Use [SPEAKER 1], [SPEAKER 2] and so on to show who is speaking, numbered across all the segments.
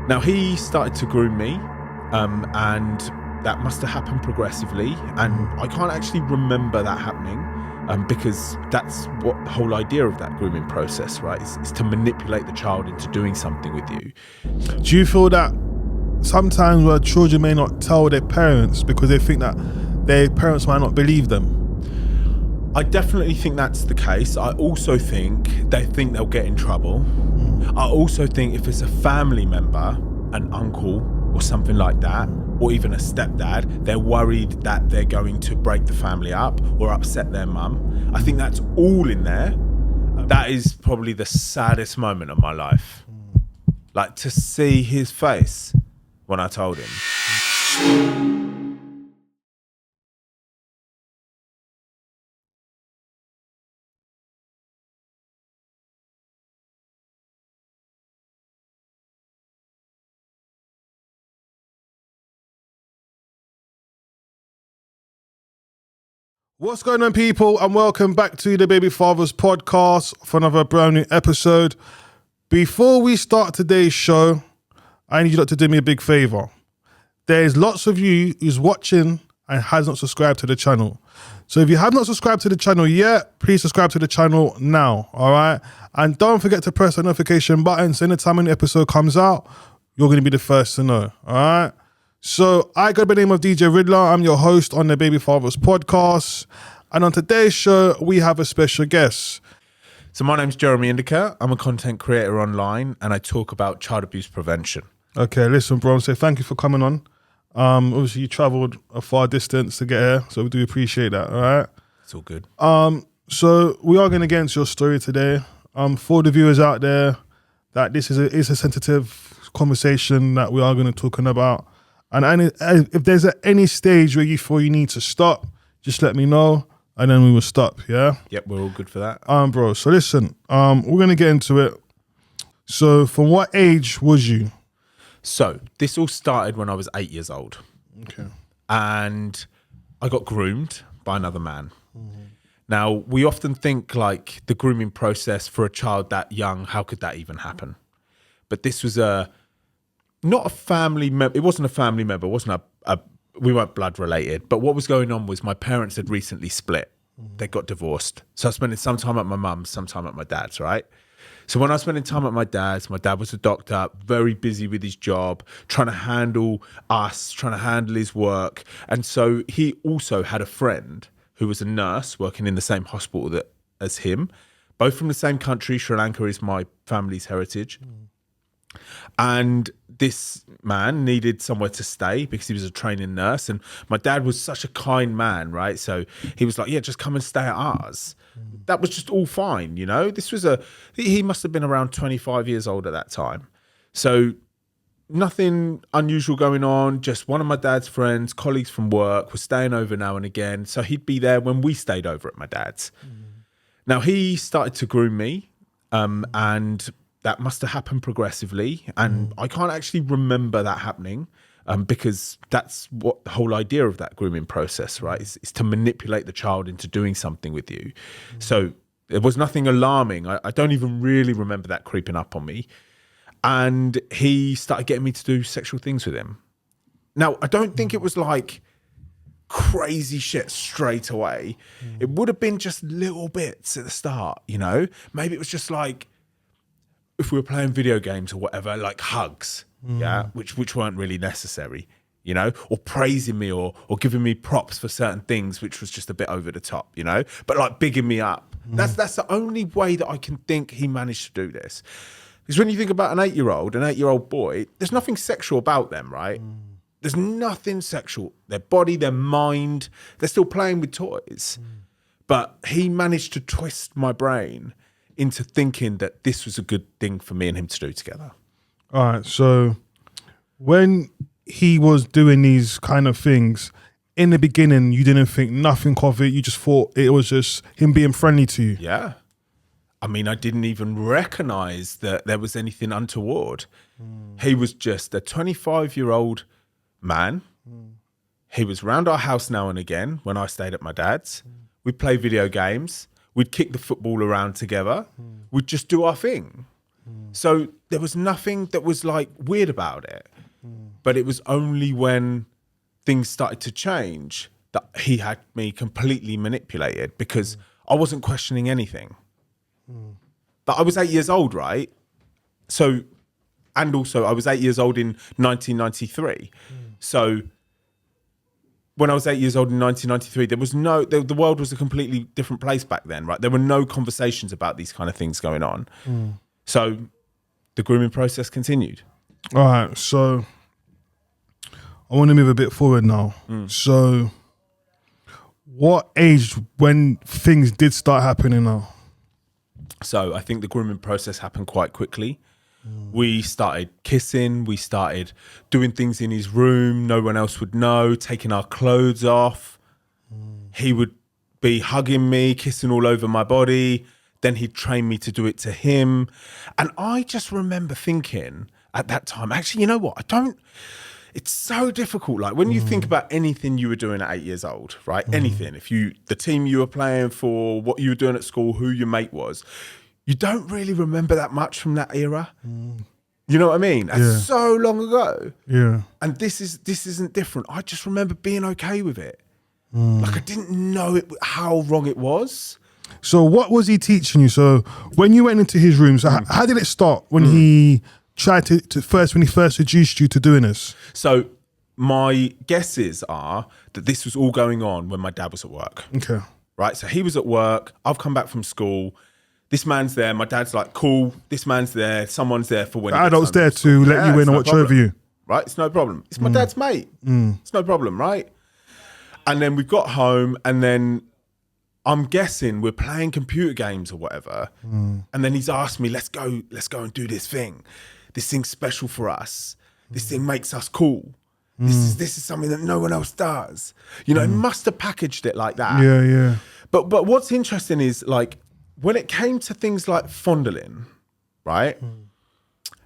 [SPEAKER 1] Now, he started to groom me, and that must have happened progressively. And I can't actually remember that happening because that's what the whole idea of that grooming process, right? Is to manipulate the child into doing something with you.
[SPEAKER 2] Do you feel that sometimes where children may not tell their parents because they think that their parents might not believe them?
[SPEAKER 1] I definitely think that's the case. I also think they think they'll get in trouble. I also think if it's a family member, an uncle or something like that, or even a stepdad, they're worried that they're going to break the family up or upset their mum. I think that's all in there. That is probably the saddest moment of my life. Like, to see his face when I told him.
[SPEAKER 2] What's going on, people, and welcome back to the Baby Fathers podcast for another brand new episode. Before we start today's show, I need you lot to do me a big favor. There's lots of you who's watching and has not subscribed to the channel. So if you have not subscribed to the channel yet, please subscribe to the channel now, all right? And don't forget to press the notification button so anytime an episode comes out, you're going to be the first to know, all right? So I go by the name of DJ Ridler. I'm your host on the Baby Fathers podcast. And on today's show, we have a special guest.
[SPEAKER 1] So my name's Jeremy Indika. I'm a content creator online and I talk about child abuse prevention.
[SPEAKER 2] Okay, listen, bro, so thank you for coming on. Obviously, you traveled a far distance to get here, so we do appreciate that, all right?
[SPEAKER 1] It's all good.
[SPEAKER 2] So we are going to get into your story today. For the viewers out there, that this is a sensitive conversation that we are going to talking about. And if there's any stage where you feel you need to stop, just let me know, and then we will stop, yeah?
[SPEAKER 1] Yep, we're all good for that.
[SPEAKER 2] Bro, so listen, we're going to get into it. So from what age was you?
[SPEAKER 1] So this all started when I was 8 years old.
[SPEAKER 2] Okay.
[SPEAKER 1] And I got groomed by another man. Mm-hmm. Now, we often think like the grooming process for a child that young, how could that even happen? But this was not a family member. It wasn't a family member. It wasn't we weren't blood related. But what was going on was my parents had recently split. They got divorced. So I was spending some time at my mum's, some time at my dad's, right? So when I was spending time at my dad was a doctor, very busy with his job, trying to handle us, trying to handle his work. And so he also had a friend who was a nurse working in the same hospital as him, both from the same country. Sri Lanka is my family's heritage. And this man needed somewhere to stay because he was a training nurse. And my dad was such a kind man, right? So he was like, yeah, just come and stay at ours. That was just all fine, you know? He must have been around 25 years old at that time. So nothing unusual going on. Just one of my dad's friends, colleagues from work, was staying over now and again. So he'd be there when we stayed over at my dad's. Now, he started to groom me, and that must have happened progressively. And I can't actually remember that happening because that's what the whole idea of that grooming process, right? Is to manipulate the child into doing something with you. So there was nothing alarming. I don't even really remember that creeping up on me. And he started getting me to do sexual things with him. Now, I don't think it was like crazy shit straight away. It would have been just little bits at the start, you know? Maybe it was just like, if we were playing video games or whatever, like hugs, yeah, which weren't really necessary, you know, or praising me or giving me props for certain things, which was just a bit over the top, you know, but like bigging me up. That's the only way that I can think he managed to do this. Because when you think about an 8-year-old boy, there's nothing sexual about them, right? There's nothing sexual. Their body, their mind, they're still playing with toys. But he managed to twist my brain into thinking that this was a good thing for me and him to do together.
[SPEAKER 2] All right, so when he was doing these kind of things, in the beginning, you didn't think nothing of it. You just thought it was just him being friendly to you.
[SPEAKER 1] Yeah. I mean, I didn't even recognize that there was anything untoward. He was just a 25-year-old man. He was around our house now and again when I stayed at my dad's. We'd play video games. We'd kick the football around together. We'd just do our thing. So there was nothing that was like weird about it. But it was only when things started to change that he had me completely manipulated, because I wasn't questioning anything. But I was 8 years old, right? So, and also I was 8 years old in 1993. So when I was 8 years old in 1993, there was the world was a completely different place back then, right? There were no conversations about these kind of things going on. So the grooming process continued.
[SPEAKER 2] All right, so I want to move a bit forward now. So what age when things did start happening now?
[SPEAKER 1] So I think the grooming process happened quite quickly. We started kissing, we started doing things in his room no one else would know, taking our clothes off. He would be hugging me, kissing all over my body. Then he'd train me to do it to him. And I just remember thinking at that time, actually, you know what? It's so difficult. Like when you think about anything you were doing at 8 years old, right? Anything, the team you were playing for, what you were doing at school, who your mate was, you don't really remember that much from that era. You know what I mean? That's so long ago.
[SPEAKER 2] Yeah.
[SPEAKER 1] And this isn't different. I just remember being okay with it. Like I didn't know how wrong it was.
[SPEAKER 2] So what was he teaching you? So when you went into his room, so how did it start when he tried when he first introduced you to doing this?
[SPEAKER 1] So my guesses are that this was all going on when my dad was at work.
[SPEAKER 2] Okay.
[SPEAKER 1] Right? So he was at work. I've come back from school. This man's there. My dad's like, cool. This man's there. Someone's there for when
[SPEAKER 2] the adult's there to let you in and watch over you.
[SPEAKER 1] Right? It's no problem. It's my dad's mate. It's no problem, right? And then we got home, and then I'm guessing we're playing computer games or whatever. And then he's asked me, let's go and do this thing. This thing's special for us. This thing makes us cool. This is something that no one else does. You know, he must have packaged it like that.
[SPEAKER 2] Yeah, yeah.
[SPEAKER 1] But what's interesting is, like, when it came to things like fondling, right?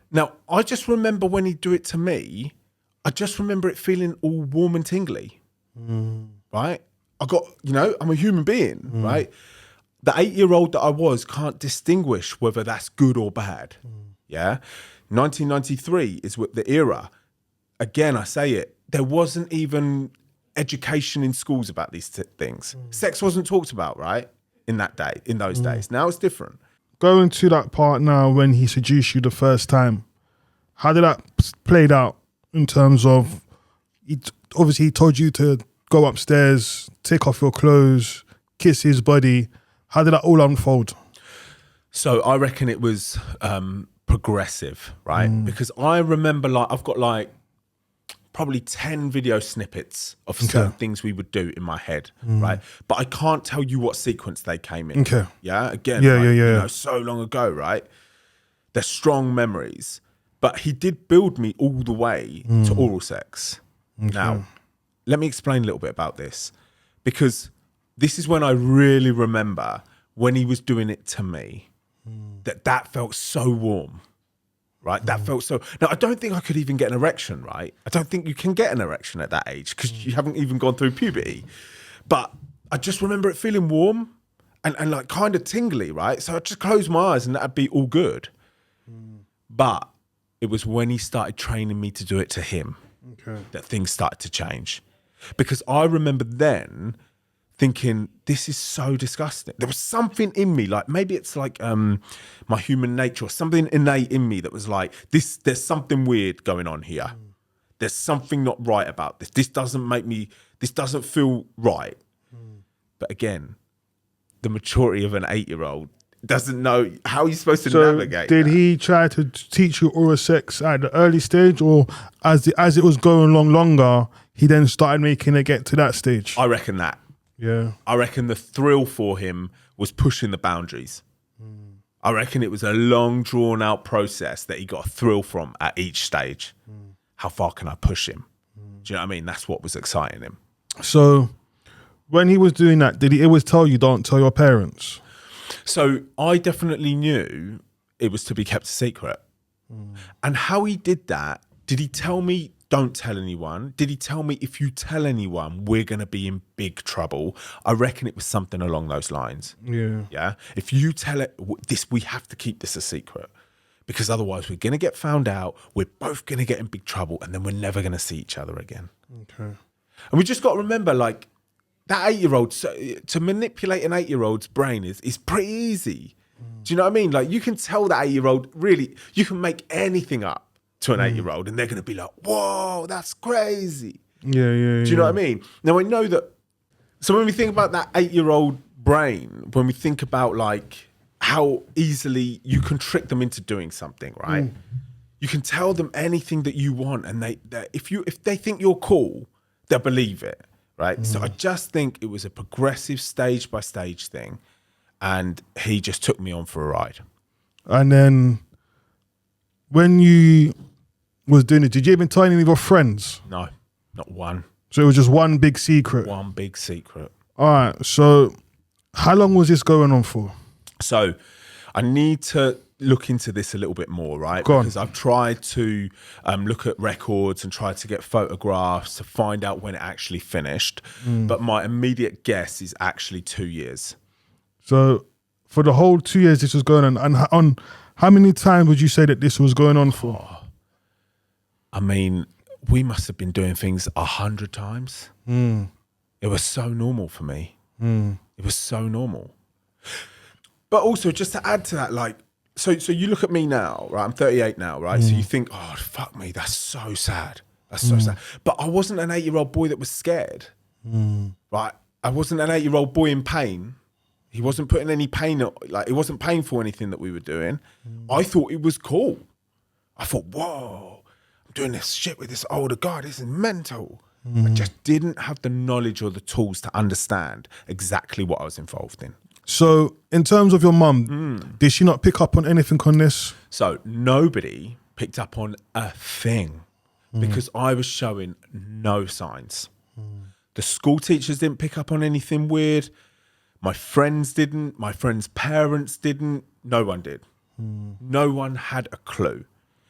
[SPEAKER 1] Now, I just remember when he'd do it to me, I just remember it feeling all warm and tingly, right? I'm a human being, right? The 8-year-old that I was can't distinguish whether that's good or bad, yeah? 1993 is what the era. Again, I say it, there wasn't even education in schools about these things. Sex wasn't talked about, right? In those days. Now it's different.
[SPEAKER 2] Going to that part now when he seduced you the first time, how did that played out in terms of, obviously he told you to go upstairs, take off your clothes, kiss his body. How did that all unfold?
[SPEAKER 1] So I reckon it was progressive, right? Because I remember, like, I've got like probably 10 video snippets of certain things we would do in my head, right? But I can't tell you what sequence they came in.
[SPEAKER 2] Okay.
[SPEAKER 1] Yeah. Again,
[SPEAKER 2] Yeah.
[SPEAKER 1] You know, so long ago, right? They're strong memories. But he did build me all the way to oral sex. Now, let me explain a little bit about this, because this is when I really remember when he was doing it to me, that felt so warm. Right, that felt so. Now, I don't think I could even get an erection. Right, I don't think you can get an erection at that age because you haven't even gone through puberty. But I just remember it feeling warm and like kind of tingly. Right, so I just closed my eyes and that'd be all good. But it was when he started training me to do it to him that things started to change, because I remember then thinking, this is so disgusting. There was something in me, like maybe it's like my human nature or something innate in me that was like, there's something weird going on here. There's something not right about this. This doesn't feel right. But again, the maturity of an 8-year-old doesn't know how you're supposed to navigate.
[SPEAKER 2] Did he try to teach you oral sex at the early stage, or as it was going along longer, he then started making it get to that stage?
[SPEAKER 1] I reckon that.
[SPEAKER 2] Yeah.
[SPEAKER 1] I reckon the thrill for him was pushing the boundaries. I reckon it was a long, drawn out process that he got a thrill from at each stage. How far can I push him? Do you know what I mean? That's what was exciting him.
[SPEAKER 2] So when he was doing that, did he always tell you, don't tell your parents?
[SPEAKER 1] So I definitely knew it was to be kept a secret. And how he did that, did he tell me, don't tell anyone? Did he tell me, if you tell anyone, we're going to be in big trouble? I reckon it was something along those lines.
[SPEAKER 2] Yeah.
[SPEAKER 1] Yeah. If you tell it, we have to keep this a secret, because otherwise we're going to get found out. We're both going to get in big trouble, and then we're never going to see each other again.
[SPEAKER 2] Okay.
[SPEAKER 1] And we just got to remember, like, that 8-year-old, to manipulate an 8-year-old's brain is pretty easy. Do you know what I mean? Like, you can tell that 8-year-old, really, you can make anything up to an 8-year-old, and they're going to be like, whoa, that's crazy.
[SPEAKER 2] Yeah.
[SPEAKER 1] Do you know what I mean? Now, I know that, so when we think about that 8-year-old brain, when we think about, like, how easily you can trick them into doing something, right? You can tell them anything that you want, and if they think you're cool, they'll believe it, right? So I just think it was a progressive stage by stage thing, and he just took me on for a ride.
[SPEAKER 2] And then when you was doing it, did you even tell any of your friends?
[SPEAKER 1] No, not one.
[SPEAKER 2] So it was just one big secret.
[SPEAKER 1] One big secret.
[SPEAKER 2] All right. So how long was this going on for?
[SPEAKER 1] So I need to look into this a little bit more, right?
[SPEAKER 2] Go on.
[SPEAKER 1] Because I've tried to look at records and tried to get photographs to find out when it actually finished. But my immediate guess is actually 2 years.
[SPEAKER 2] So for the whole 2 years this was going on, and on how many times would you say that this was going on for?
[SPEAKER 1] I mean, we must have been doing things 100 times. It was so normal for me. It was so normal. But also, just to add to that, like, so you look at me now, right? I'm 38 now, right? So you think, oh, fuck me, that's so sad. That's so sad. But I wasn't an 8-year-old boy that was scared, right? I wasn't an 8-year-old boy in pain. He wasn't putting any pain, like, it wasn't painful, anything that we were doing. I thought it was cool. I thought, whoa, I'm doing this shit with this older guy. This is mental. I just didn't have the knowledge or the tools to understand exactly what I was involved in.
[SPEAKER 2] So in terms of your mum, did she not pick up on anything on this?
[SPEAKER 1] So nobody picked up on a thing because I was showing no signs. The school teachers didn't pick up on anything weird. My friends didn't. My friends' parents didn't. No one did. No one had a clue.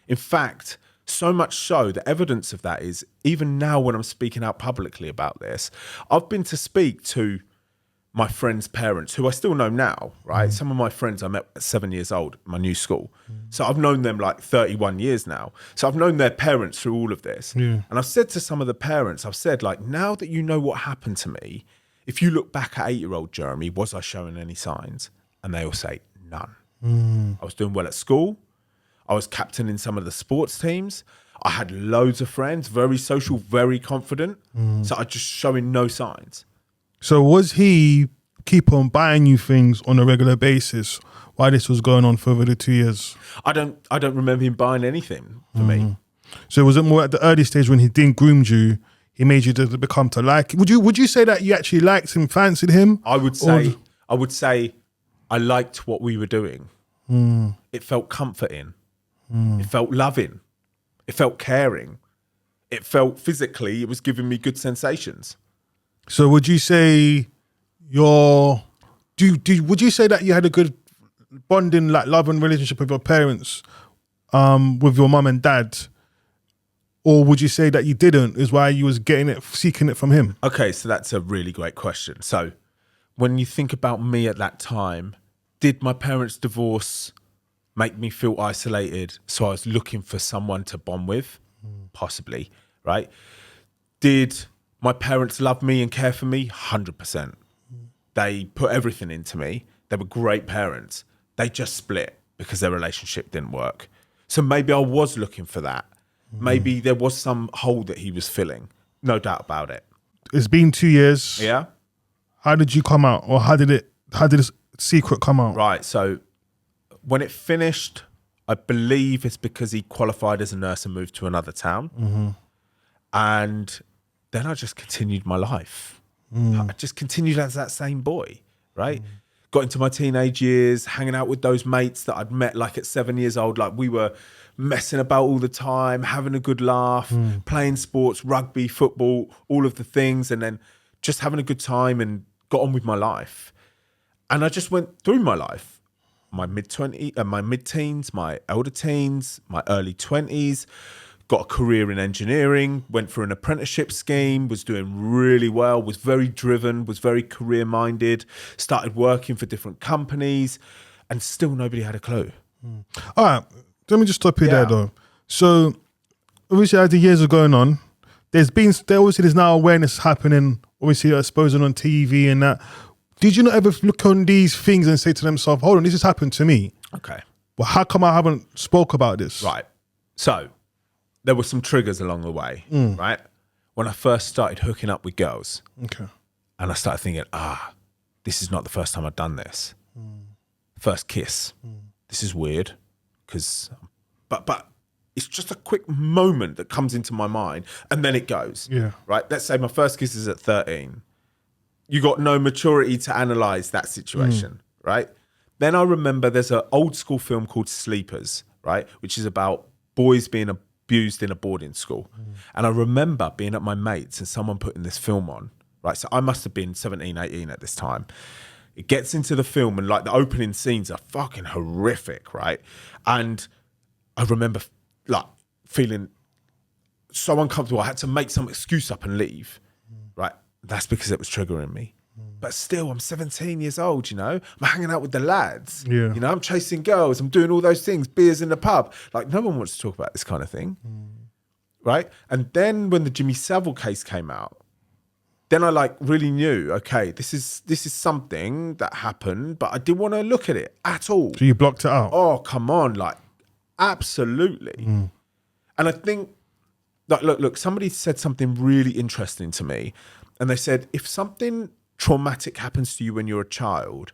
[SPEAKER 1] In fact, so much so, the evidence of that is, even now when I'm speaking out publicly about this, I've been to speak to my friends' parents, who I still know now, right? Some of my friends I met at 7 years old, my new school. So I've known them like 31 years now. So I've known their parents through all of this. And I've said to some of the parents, I've said, like, now that you know what happened to me, if you look back at 8-year-old Jeremy, was I showing any signs? And they all say, none. I was doing well at school. I was captain in some of the sports teams. I had loads of friends, very social, very confident. So I just showing no signs.
[SPEAKER 2] So was he keep on buying you things on a regular basis while this was going on for over the 2 years?
[SPEAKER 1] I don't remember him buying anything for me.
[SPEAKER 2] So was it more at the early stage when he didn't groom you, he made you to become to like? Would you say that you actually liked him, fancied him?
[SPEAKER 1] I would say I liked what we were doing. It felt comforting. It felt loving. It felt caring. It felt physically, it was giving me good sensations.
[SPEAKER 2] So would you say would you say that you had a good bonding, like love and relationship with your parents, with your mum and dad? Or would you say that you didn't, is why you was seeking it from him?
[SPEAKER 1] Okay, so that's a really great question. So when you think about me at that time, did my parents' divorce make me feel isolated? So I was looking for someone to bond with? Possibly, right? Did my parents love me and care for me? 100%. They put everything into me. They were great parents. They just split because their relationship didn't work. So maybe I was looking for that. Maybe there was some hole that he was filling. No doubt about it.
[SPEAKER 2] It's been 2 years.
[SPEAKER 1] Yeah.
[SPEAKER 2] How did you come out? Or how did this secret come out?
[SPEAKER 1] Right. So when it finished, I believe it's because he qualified as a nurse and moved to another town. And then I just continued my life. I just continued as that same boy, right? Got into my teenage years, hanging out with those mates that I'd met like at 7 years old. Like, we were messing about all the time, having a good laugh, playing sports, rugby, football, all of the things, and then just having a good time and got on with my life. And I just went through my life, my mid-teens, my elder teens, my early 20s, got a career in engineering, went for an apprenticeship scheme, was doing really well, was very driven, was very career-minded, started working for different companies, and still nobody had a clue.
[SPEAKER 2] All right. let me just stop you there though. So obviously as the years are going on, there's now awareness happening, obviously exposing on TV and that. Did you not ever look on these things and say to themselves, hold on, this has happened to me?
[SPEAKER 1] Okay.
[SPEAKER 2] Well, how come I haven't spoke about this?
[SPEAKER 1] Right. So there were some triggers along the way, right? When I first started hooking up with girls,
[SPEAKER 2] Okay.
[SPEAKER 1] and I started thinking, this is not the first time I've done this. First kiss. This is weird, but it's just a quick moment that comes into my mind, and then it goes.
[SPEAKER 2] Yeah.
[SPEAKER 1] Right. Let's say my first kiss is at 13. You got no maturity to analyze that situation, right? Then I remember there's an old school film called Sleepers, right? Which is about boys being abused in a boarding school. And I remember being at my mates and someone putting this film on, right? So I must have been 17, 18 at this time. It gets into the film and like the opening scenes are fucking horrific, right? And I remember like feeling so uncomfortable. I had to make some excuse up and leave, right? That's because it was triggering me. But still, I'm 17 years old, you know? I'm hanging out with the lads.
[SPEAKER 2] Yeah.
[SPEAKER 1] You know, I'm chasing girls. I'm doing all those things, beers in the pub. Like, no one wants to talk about this kind of thing, right? And then when the Jimmy Savile case came out, then I like really knew, okay, this is something that happened, but I didn't want to look at it at all.
[SPEAKER 2] So you blocked it out?
[SPEAKER 1] Oh, come on, like, absolutely. And I think, like, look, somebody said something really interesting to me. And they said, if something traumatic happens to you when you're a child,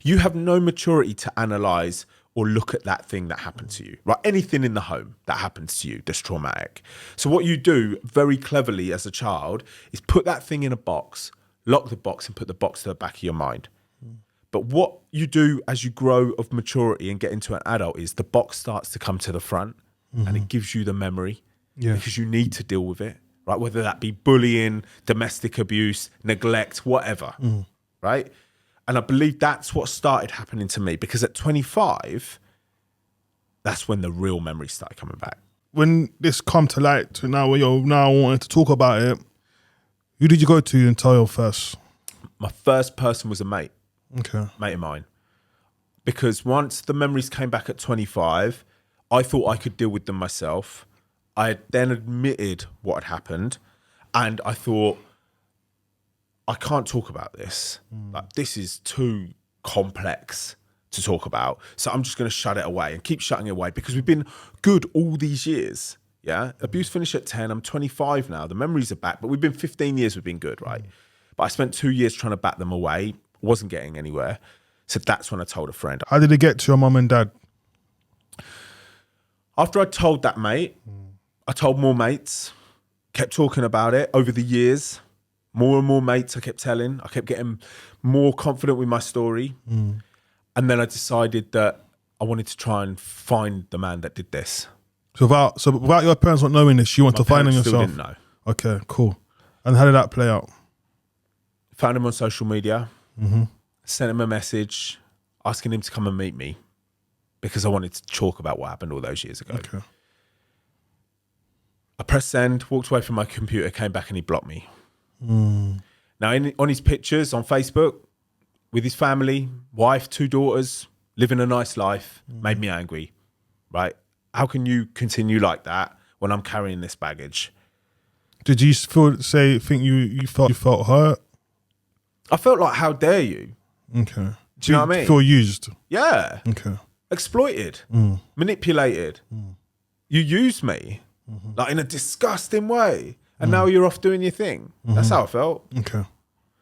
[SPEAKER 1] you have no maturity to analyze or look at that thing that happened to you, right? Anything in the home that happens to you that's traumatic. So what you do very cleverly as a child is put that thing in a box, lock the box and put the box to the back of your mind. But what you do as you grow of maturity and get into an adult is the box starts to come to the front and it gives you the memory because you need to deal with it. Right, whether that be bullying, domestic abuse, neglect, whatever, right? And I believe that's what started happening to me because at 25, that's when the real memories started coming back.
[SPEAKER 2] When this come to light to now where you're now wanting to talk about it, who did you go to and tell your first?
[SPEAKER 1] My first person was a mate of mine. Because once the memories came back at 25, I thought I could deal with them myself. I had then admitted what had happened and I thought, I can't talk about this. Like, this is too complex to talk about. So I'm just going to shut it away and keep shutting it away because we've been good all these years. Yeah. Abuse finished at 10. I'm 25 now. The memories are back, but we've been 15 years. We've been good, right? But I spent 2 years trying to bat them away. Wasn't getting anywhere. So that's when I told a friend.
[SPEAKER 2] How did it get to your mum and dad?
[SPEAKER 1] After I told that mate, I told more mates, kept talking about it over the years. More and more mates I kept telling. I kept getting more confident with my story. And then I decided that I wanted to try and find the man that did this.
[SPEAKER 2] So without your parents not knowing this, you want to find him yourself?
[SPEAKER 1] Still didn't know.
[SPEAKER 2] Okay, cool. And how did that play out?
[SPEAKER 1] Found him on social media, sent him a message asking him to come and meet me because I wanted to talk about what happened all those years ago.
[SPEAKER 2] Okay.
[SPEAKER 1] I pressed send, walked away from my computer, came back and he blocked me. Now, on his pictures on Facebook, with his family, wife, 2 daughters, living a nice life, made me angry, right? How can you continue like that when I'm carrying this baggage?
[SPEAKER 2] Did you think you felt hurt?
[SPEAKER 1] I felt like, how dare you?
[SPEAKER 2] Okay.
[SPEAKER 1] Do you know what I mean?
[SPEAKER 2] Feel used?
[SPEAKER 1] Yeah.
[SPEAKER 2] Okay.
[SPEAKER 1] Exploited, manipulated. You used me like in a disgusting way. And now you're off doing your thing. That's how I felt.
[SPEAKER 2] Okay.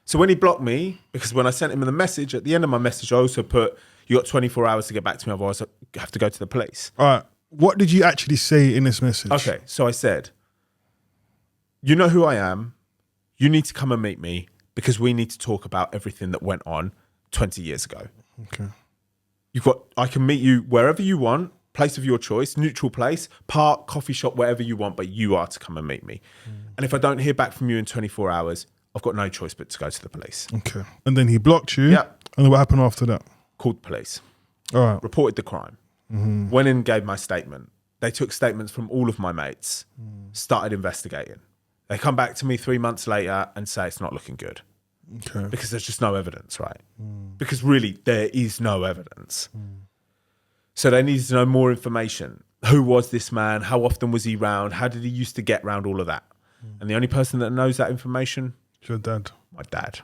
[SPEAKER 1] So when he blocked me, because when I sent him the message, at the end of my message, I also put, you got 24 hours to get back to me, otherwise I have to go to the police.
[SPEAKER 2] All right. What did you actually say in this message?
[SPEAKER 1] Okay, so I said, you know who I am. You need to come and meet me because we need to talk about everything that went on 20 years ago.
[SPEAKER 2] Okay.
[SPEAKER 1] I can meet you wherever you want, place of your choice, neutral place, park, coffee shop, wherever you want, but you are to come and meet me. And if I don't hear back from you in 24 hours, I've got no choice but to go to the police.
[SPEAKER 2] Okay. And then he blocked you?
[SPEAKER 1] Yeah.
[SPEAKER 2] And then what happened after that?
[SPEAKER 1] Called the police.
[SPEAKER 2] All right.
[SPEAKER 1] Reported the crime. Went in and gave my statement. They took statements from all of my mates, started investigating. They come back to me 3 months later and say it's not looking good.
[SPEAKER 2] Okay.
[SPEAKER 1] Because there's just no evidence, right? Because really, there is no evidence. So they needed to know more information. Who was this man? How often was he round? How did he used to get round? All of that. And the only person that knows that information,
[SPEAKER 2] It's your dad.
[SPEAKER 1] my dad.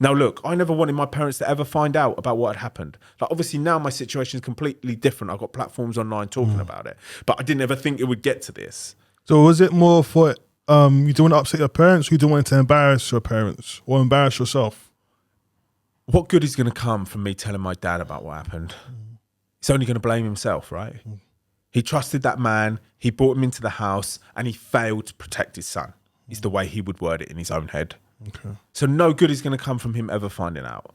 [SPEAKER 1] Now, look, I never wanted my parents to ever find out about what had happened. Like, obviously, now my situation is completely different. I've got platforms online talking about it. But I didn't ever think it would get to this.
[SPEAKER 2] So was it more for you don't want to upset your parents, or you don't want to embarrass your parents or embarrass yourself?
[SPEAKER 1] What good is going to come from me telling my dad about what happened? He's only going to blame himself, right? He trusted that man. He brought him into the house and he failed to protect his son, is the way he would word it in his own head.
[SPEAKER 2] Okay.
[SPEAKER 1] So no good is going to come from him ever finding out.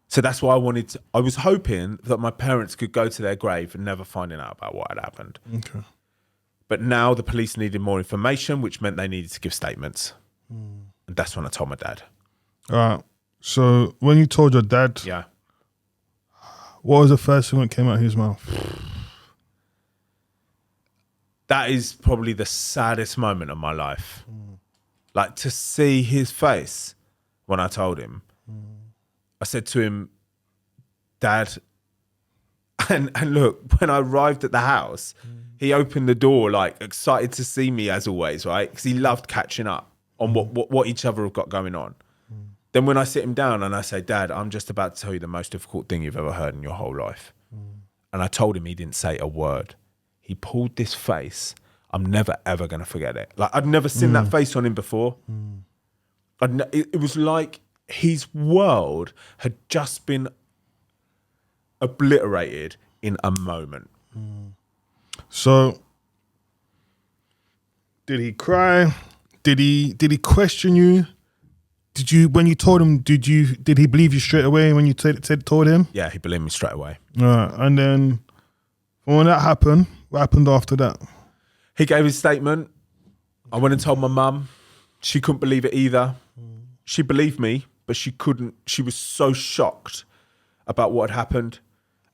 [SPEAKER 1] So that's why I was hoping that my parents could go to their grave and never finding out about what had happened.
[SPEAKER 2] Okay.
[SPEAKER 1] But now the police needed more information, which meant they needed to give statements. And that's when I told my dad.
[SPEAKER 2] All right. So when you told your dad,
[SPEAKER 1] Yeah.
[SPEAKER 2] what was the first thing that came out of his mouth?
[SPEAKER 1] That is probably the saddest moment of my life. Like, to see his face when I told him. I said to him, Dad, and look, when I arrived at the house, he opened the door, like, excited to see me as always, right? Because he loved catching up on what each other have got going on. Then when I sit him down and I say, Dad, I'm just about to tell you the most difficult thing you've ever heard in your whole life. And I told him, he didn't say a word. He pulled this face. I'm never, ever going to forget it. Like, I'd never seen that face on him before. It was like his world had just been obliterated in a moment.
[SPEAKER 2] So did he cry? Did he question you? Did you, when you told him, did he believe you straight away when you told him?
[SPEAKER 1] Yeah, he believed me straight away.
[SPEAKER 2] All right. And then when that happened, what happened after that?
[SPEAKER 1] He gave his statement. I went and told my mum. She couldn't believe it either. She believed me, but she couldn't. She was so shocked about what had happened.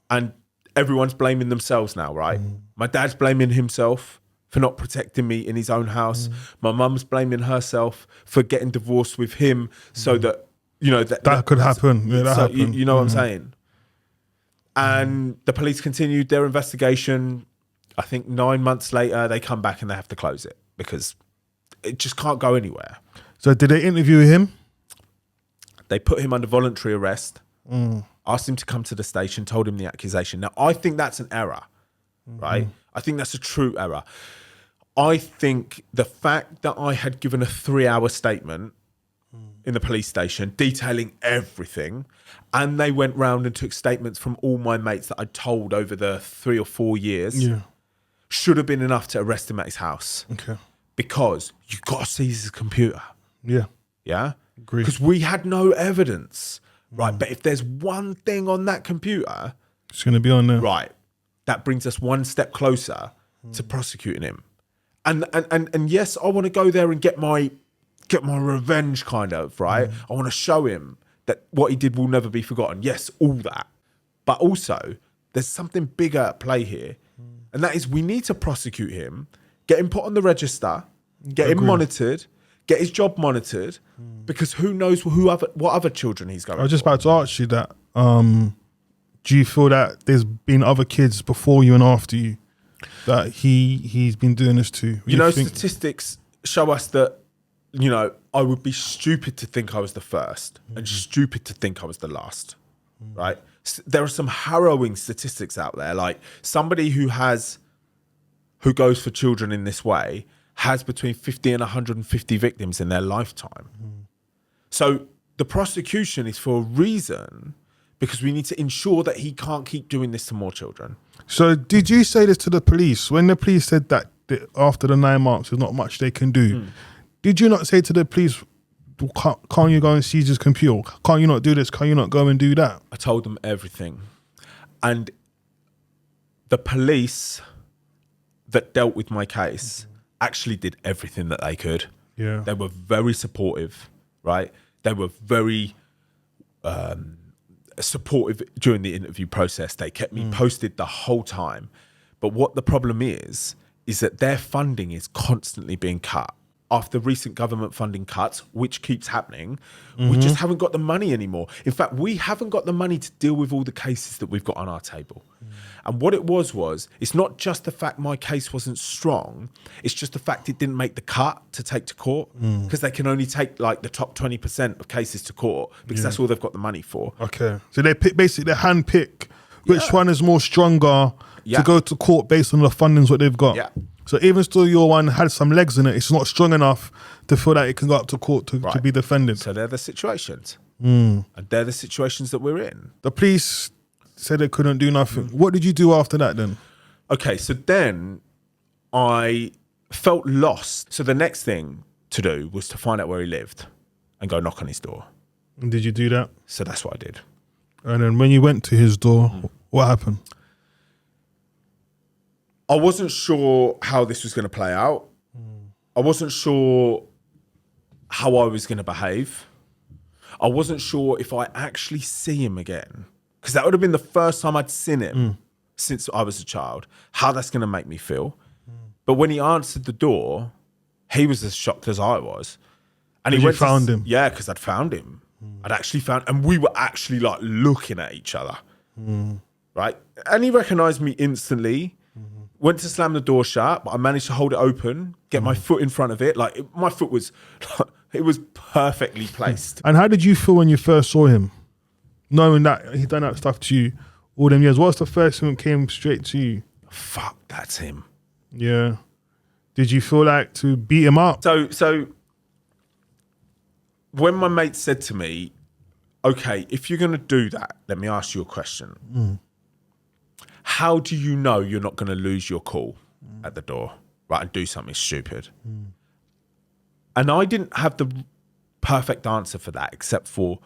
[SPEAKER 1] And everyone's blaming themselves now, right? My dad's blaming himself for not protecting me in his own house. My mum's blaming herself for getting divorced with him so that, you know,
[SPEAKER 2] That could happen. Yeah, that happened.
[SPEAKER 1] You know what I'm saying? And the police continued their investigation. I think 9 months later, they come back and they have to close it because it just can't go anywhere.
[SPEAKER 2] So did they interview him?
[SPEAKER 1] They put him under voluntary arrest, asked him to come to the station, told him the accusation. Now, I think that's an error, right? I think that's a true error. I think the fact that I had given a 3-hour statement in the police station detailing everything, and they went round and took statements from all my mates that I'd told over the 3 or 4 years, should have been enough to arrest him at his house.
[SPEAKER 2] Okay.
[SPEAKER 1] Because you got to seize his computer.
[SPEAKER 2] Yeah.
[SPEAKER 1] Yeah?
[SPEAKER 2] Agree.
[SPEAKER 1] Because we had no evidence, right? But if there's one thing on that computer,
[SPEAKER 2] It's going to be on there.
[SPEAKER 1] right, that brings us one step closer to prosecuting him. And yes, I want to go there and get my revenge, kind of, right? I want to show him that what he did will never be forgotten. Yes, all that. But also, there's something bigger at play here. And that is, we need to prosecute him, get him put on the register, get him monitored, get his job monitored, because who knows what other children he's going
[SPEAKER 2] I was just
[SPEAKER 1] for.
[SPEAKER 2] about to ask you that. Do you feel that there's been other kids before you and after you that he's been doing this to?
[SPEAKER 1] You know, statistics show us that, you know, I would be stupid to think I was the first and stupid to think I was the last, right? There are some harrowing statistics out there. Like, somebody who goes for children in this way has between 50 and 150 victims in their lifetime. So the prosecution is for a reason, because we need to ensure that he can't keep doing this to more children.
[SPEAKER 2] So did you say this to the police? When the police said that after the 9 months there's not much they can do, did you not say to the police, can't you go and seize his computer? Can't you not do this? Can't you not go and do that?
[SPEAKER 1] I told them everything. And the police that dealt with my case actually did everything that they could.
[SPEAKER 2] Yeah.
[SPEAKER 1] They were very supportive, right? They were very supportive during the interview process. They kept me posted the whole time. But what the problem is that their funding is constantly being cut. after recent government funding cuts, which keeps happening, we just haven't got the money anymore. In fact, we haven't got the money to deal with all the cases that we've got on our table. And what it was, it's not just the fact my case wasn't strong, it's just the fact it didn't make the cut to take to court, because they can only take like the top 20% of cases to court, because that's all they've got the money for.
[SPEAKER 2] Okay. So they handpick which one is more stronger to go to court based on the fundings what they've got.
[SPEAKER 1] Yeah.
[SPEAKER 2] So even still your one had some legs in it, it's not strong enough to feel that it can go up to court to be defended.
[SPEAKER 1] So they're the situations. And they're the situations that we're in.
[SPEAKER 2] The police said they couldn't do nothing. What did you do after that then?
[SPEAKER 1] Okay, so then I felt lost. So the next thing to do was to find out where he lived and go knock on his door.
[SPEAKER 2] And did you do that?
[SPEAKER 1] So that's what I did.
[SPEAKER 2] And then when you went to his door, what happened?
[SPEAKER 1] I wasn't sure how this was going to play out. I wasn't sure how I was going to behave. I wasn't sure if I actually see him again, because that would have been the first time I'd seen him since I was a child, how that's going to make me feel. But when he answered the door, he was as shocked as I was. And he
[SPEAKER 2] found him?
[SPEAKER 1] Yeah, because I'd found him. I'd actually found, and we were actually like looking at each other, right? And he recognized me instantly. Went to slam the door shut, but I managed to hold it open, get my foot in front of it. Like my foot was, it was perfectly placed.
[SPEAKER 2] And how did you feel when you first saw him? Knowing that he done that stuff to you all them years. What's the first thing that came straight to you?
[SPEAKER 1] Fuck, that's him.
[SPEAKER 2] Yeah. Did you feel like to beat him up?
[SPEAKER 1] So when my mate said to me, okay, if you're going to do that, let me ask you a question. How do you know you're not going to lose your cool at the door, right, and do something stupid? And I didn't have the perfect answer for that, except for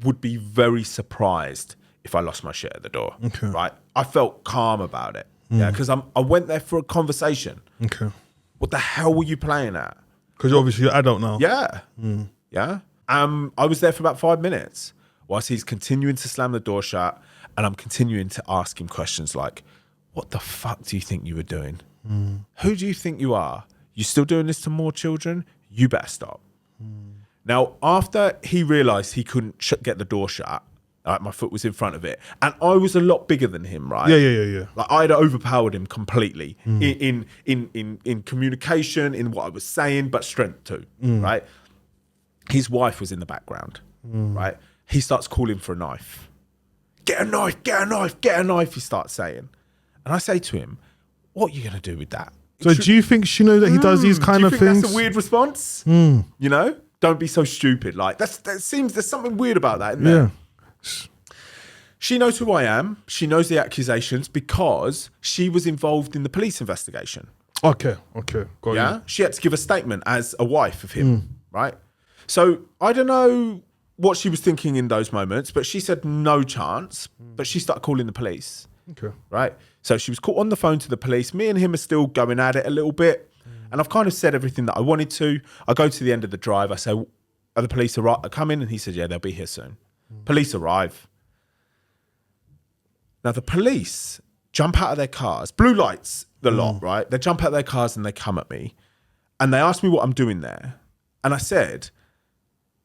[SPEAKER 1] would be very surprised if I lost my shit at the door, right? I felt calm about it, because I went there for a conversation.
[SPEAKER 2] Okay.
[SPEAKER 1] What the hell were you playing at?
[SPEAKER 2] Because obviously you're adult now.
[SPEAKER 1] Yeah. Yeah. I was there for about 5 minutes whilst he's continuing to slam the door shut, and I'm continuing to ask him questions like, what the fuck do you think you were doing? Who do you think you are? You still doing this to more children? You better stop. Now, after he realised he couldn't get the door shut, my foot was in front of it, and I was a lot bigger than him, right?
[SPEAKER 2] Yeah.
[SPEAKER 1] Like I'd overpowered him completely in communication, in what I was saying, but strength too, right? His wife was in the background, right? He starts calling for a knife. Get a knife, get a knife, get a knife, he starts saying. And I say to him, what are you going to do with that?
[SPEAKER 2] So do you think she knows that he does these kind of things?
[SPEAKER 1] That's a weird response? You know? Don't be so stupid. Like there's something weird about that, isn't there? She knows who I am. She knows the accusations because she was involved in the police investigation.
[SPEAKER 2] Okay. Got you.
[SPEAKER 1] She had to give a statement as a wife of him, right? So I don't know what she was thinking in those moments, but she said no chance, but she started calling the police.
[SPEAKER 2] Okay.
[SPEAKER 1] Right? So she was caught on the phone to the police. Me and him are still going at it a little bit. And I've kind of said everything that I wanted to. I go to the end of the drive. I say, are the police coming? And he said, yeah, they'll be here soon. Police arrive. Now the police jump out of their cars, blue lights, the lot, right? They jump out of their cars and they come at me. And they ask me what I'm doing there. And I said,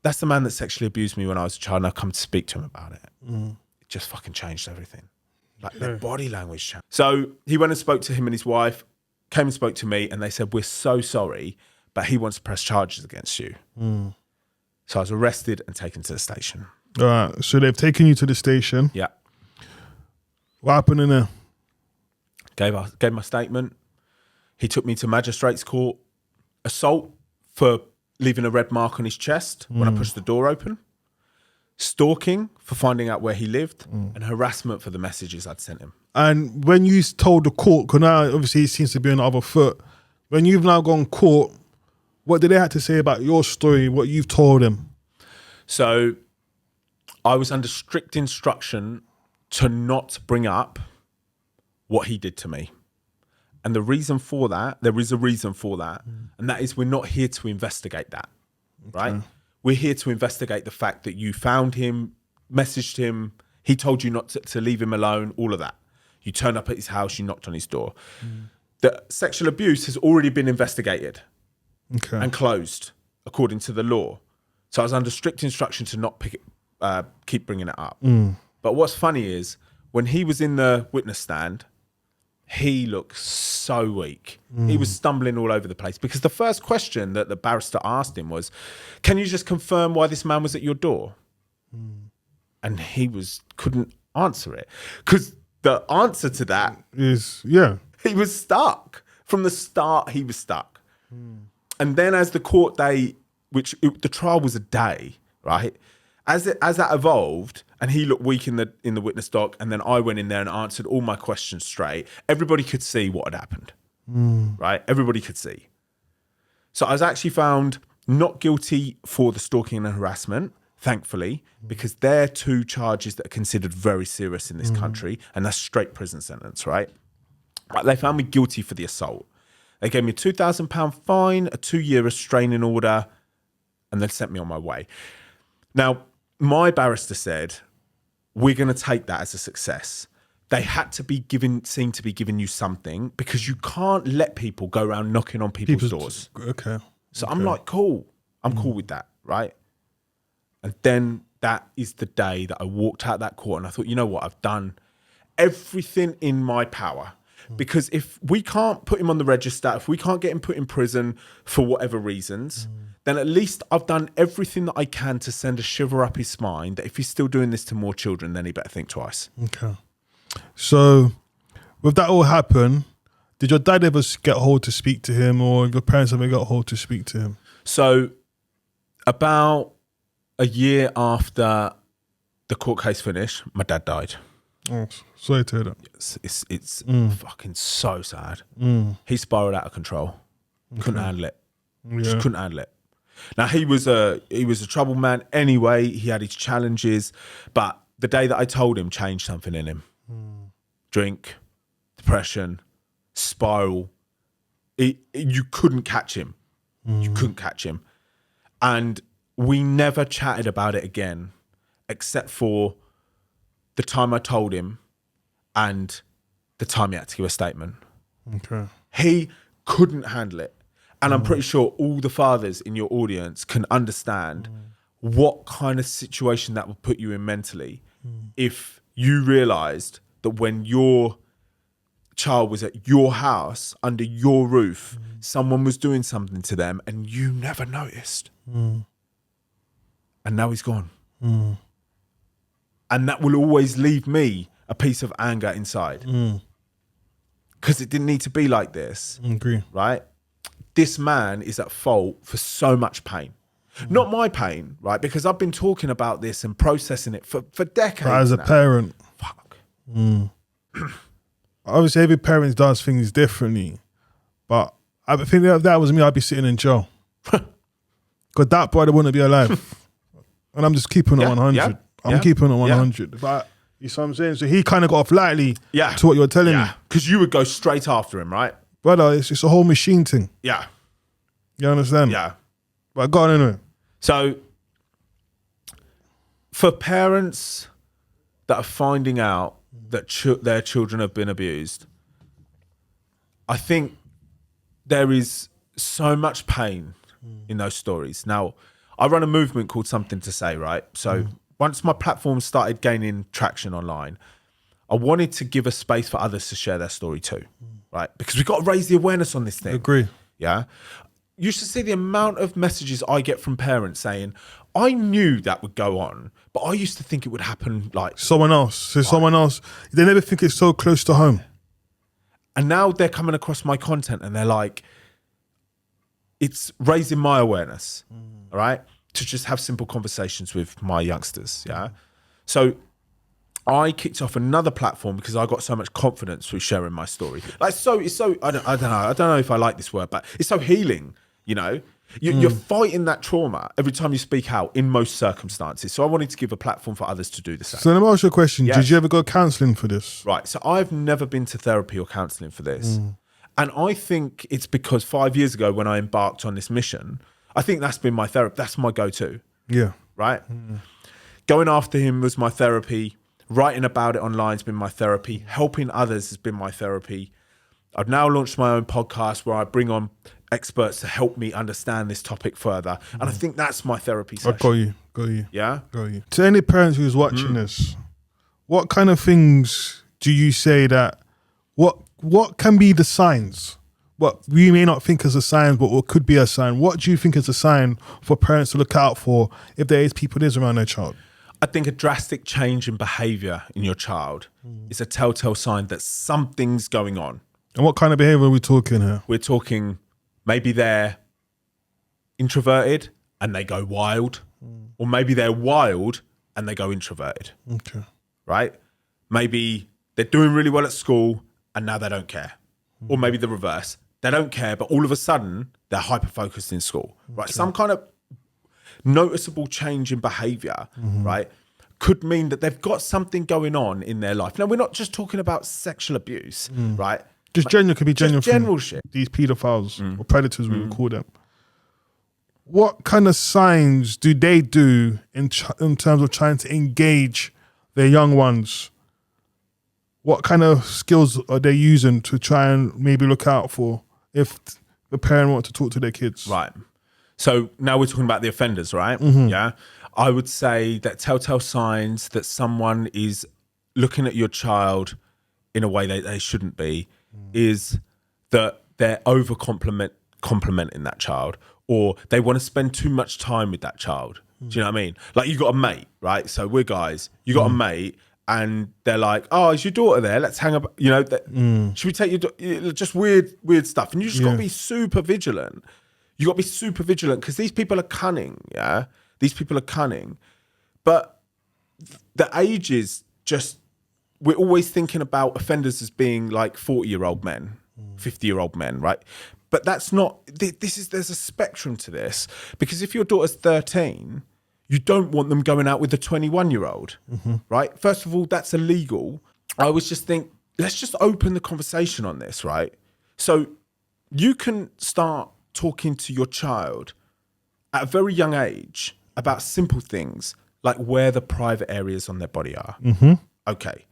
[SPEAKER 1] that's the man that sexually abused me when I was a child, and I've come to speak to him about it. It just fucking changed everything. Like their body language changed. So he went and spoke to him and his wife, came and spoke to me, and they said, we're so sorry, but he wants to press charges against you. So I was arrested and taken to the station.
[SPEAKER 2] All right. So they've taken you to the station.
[SPEAKER 1] Yeah.
[SPEAKER 2] What happened in there?
[SPEAKER 1] Gave my statement. He took me to magistrate's court. Assault for leaving a red mark on his chest when I pushed the door open. Stalking for finding out where he lived. And harassment for the messages I'd sent him.
[SPEAKER 2] And when you told the court, because now obviously it seems to be on the other foot, when you've now gone court, what did they have to say about your story, what you've told them?
[SPEAKER 1] So I was under strict instruction to not bring up what he did to me. And the reason for that, there is a reason for that. And that is we're not here to investigate that, right? We're here to investigate the fact that you found him, messaged him, he told you not to leave him alone, all of that. You turned up at his house, you knocked on his door. The sexual abuse has already been investigated.
[SPEAKER 2] Okay.
[SPEAKER 1] and closed according to the law. So I was under strict instruction to not keep bringing it up. But what's funny is when he was in the witness stand, he looked so weak. He was stumbling all over the place because the first question that the barrister asked him was, can you just confirm why this man was at your door? And he couldn't answer it because the answer to that
[SPEAKER 2] is,
[SPEAKER 1] he was stuck. From the start, he was stuck. And then as the court day, the trial was a day, right? As that evolved, and he looked weak in the witness dock, and then I went in there and answered all my questions straight. Everybody could see what had happened, right? Everybody could see. So I was actually found not guilty for the stalking and harassment, thankfully, because they're two charges that are considered very serious in this country, and that's straight prison sentence, right? But they found me guilty for the assault. They gave me a £2,000 fine, a 2-year restraining order, and they sent me on my way. Now, my barrister said, we're going to take that as a success. They had to be seem to be giving you something because you can't let people go around knocking on people's doors.
[SPEAKER 2] Okay.
[SPEAKER 1] So I'm like, cool. I'm cool with that, right? And then that is the day that I walked out that court and I thought, you know what? I've done everything in my power. Because if we can't put him on the register, if we can't get him put in prison for whatever reasons, then at least I've done everything that I can to send a shiver up his spine that if he's still doing this to more children, then he better think twice.
[SPEAKER 2] Okay. So with that all happen, did your dad ever get hold to speak to him or your parents ever got hold to speak to him?
[SPEAKER 1] So about a year after the court case finished, my dad died.
[SPEAKER 2] Oh, sorry to hear that.
[SPEAKER 1] It's fucking so sad. He spiraled out of control. Couldn't handle it. Just couldn't handle it. Now he was a troubled man anyway. He had his challenges, but the day that I told him changed something in him. Drink, depression, spiral. You couldn't catch him. You couldn't catch him. And we never chatted about it again, except for the time I told him and the time he had to give a statement.
[SPEAKER 2] Okay.
[SPEAKER 1] He couldn't handle it. And I'm pretty sure all the fathers in your audience can understand what kind of situation that would put you in mentally if you realised that when your child was at your house, under your roof, someone was doing something to them and you never noticed. And now he's gone. And that will always leave me a piece of anger inside. Because it didn't need to be like this.
[SPEAKER 2] I agree.
[SPEAKER 1] Right? This man is at fault for so much pain. Not my pain, right? Because I've been talking about this and processing it for decades.
[SPEAKER 2] But as a parent,
[SPEAKER 1] fuck.
[SPEAKER 2] Obviously every parent does things differently. But I think if that was me, I'd be sitting in jail. Because that brother wouldn't be alive. And I'm just keeping it 100. I'm keeping it 100. But you see what I'm saying? So he kind of got off lightly to what you're telling me.
[SPEAKER 1] Because you would go straight after him, right?
[SPEAKER 2] Brother, it's a whole machine thing.
[SPEAKER 1] Yeah.
[SPEAKER 2] You understand?
[SPEAKER 1] Yeah.
[SPEAKER 2] But go on anyway.
[SPEAKER 1] So for parents that are finding out that their children have been abused, I think there is so much pain in those stories. Now, I run a movement called Something to Say, right? So once my platform started gaining traction online, I wanted to give a space for others to share their story too, right? Because we've got to raise the awareness on this thing.
[SPEAKER 2] Agree.
[SPEAKER 1] Yeah. You should see the amount of messages I get from parents saying, I knew that would go on, but I used to think it would happen like
[SPEAKER 2] someone else. So someone else, they never think it's so close to home.
[SPEAKER 1] And now they're coming across my content and they're like, it's raising my awareness, all right? To just have simple conversations with my youngsters, yeah? So I kicked off another platform because I got so much confidence through sharing my story. Like, it's so I don't know if I like this word, but it's so healing, you know? You're fighting that trauma every time you speak out in most circumstances. So I wanted to give a platform for others to do the same.
[SPEAKER 2] So let me ask you a question.
[SPEAKER 1] Yes.
[SPEAKER 2] Did you ever go counselling for this?
[SPEAKER 1] Right. So I've never been to therapy or counselling for this. And I think it's because 5 years ago when I embarked on this mission, I think that's been my therapy. That's my go-to.
[SPEAKER 2] Yeah.
[SPEAKER 1] Right? Going after him was my therapy. Writing about it online has been my therapy. Helping others has been my therapy. I've now launched my own podcast where I bring on experts to help me understand this topic further. And I think that's my therapy session.
[SPEAKER 2] Got you.
[SPEAKER 1] Yeah?
[SPEAKER 2] Got you. To any parents who's watching this, what kind of things do you say that, what can be the signs? What we may not think as a sign, but what could be a sign. What do you think is a sign for parents to look out for if there is people is around their child?
[SPEAKER 1] I think a drastic change in behavior in your child is a telltale sign that something's going on.
[SPEAKER 2] And what kind of behavior are we talking here?
[SPEAKER 1] We're talking maybe they're introverted and they go wild, or maybe they're wild and they go introverted.
[SPEAKER 2] Okay.
[SPEAKER 1] Right? Maybe they're doing really well at school and now they don't care. Or maybe the reverse. They don't care, but all of a sudden they're hyper-focused in school. Right?
[SPEAKER 2] Okay.
[SPEAKER 1] Some kind of noticeable change in behavior, right, could mean that they've got something going on in their life. Now, we're not just talking about sexual abuse, right?
[SPEAKER 2] Just general, could be general.
[SPEAKER 1] Just general shit.
[SPEAKER 2] These pedophiles or predators, we would call them. What kind of signs do they do in terms of trying to engage their young ones? What kind of skills are they using to try and maybe look out for if the parent wants to talk to their kids?
[SPEAKER 1] Right. So now we're talking about the offenders, right? Yeah. I would say that telltale signs that someone is looking at your child in a way that they shouldn't be is that they're complimenting that child, or they want to spend too much time with that child. Do you know what I mean? Like, you got a mate, right? So we're guys. You got a mate, and they're like, "Oh, is your daughter there? Let's hang up." You know, should we take your just weird stuff? And you just got to be super vigilant. You got to be super vigilant because these people are cunning. Yeah, these people are cunning, but the age is just. We're always thinking about offenders as being like 40-year-old men, 50-year-old men, right? But that's not. There's a spectrum to this, because if your daughter's 13, you don't want them going out with a 21-year-old, right? First of all, that's illegal. I always just think, let's just open the conversation on this, right? So you can start talking to your child at a very young age about simple things like where the private areas on their body are. Okay.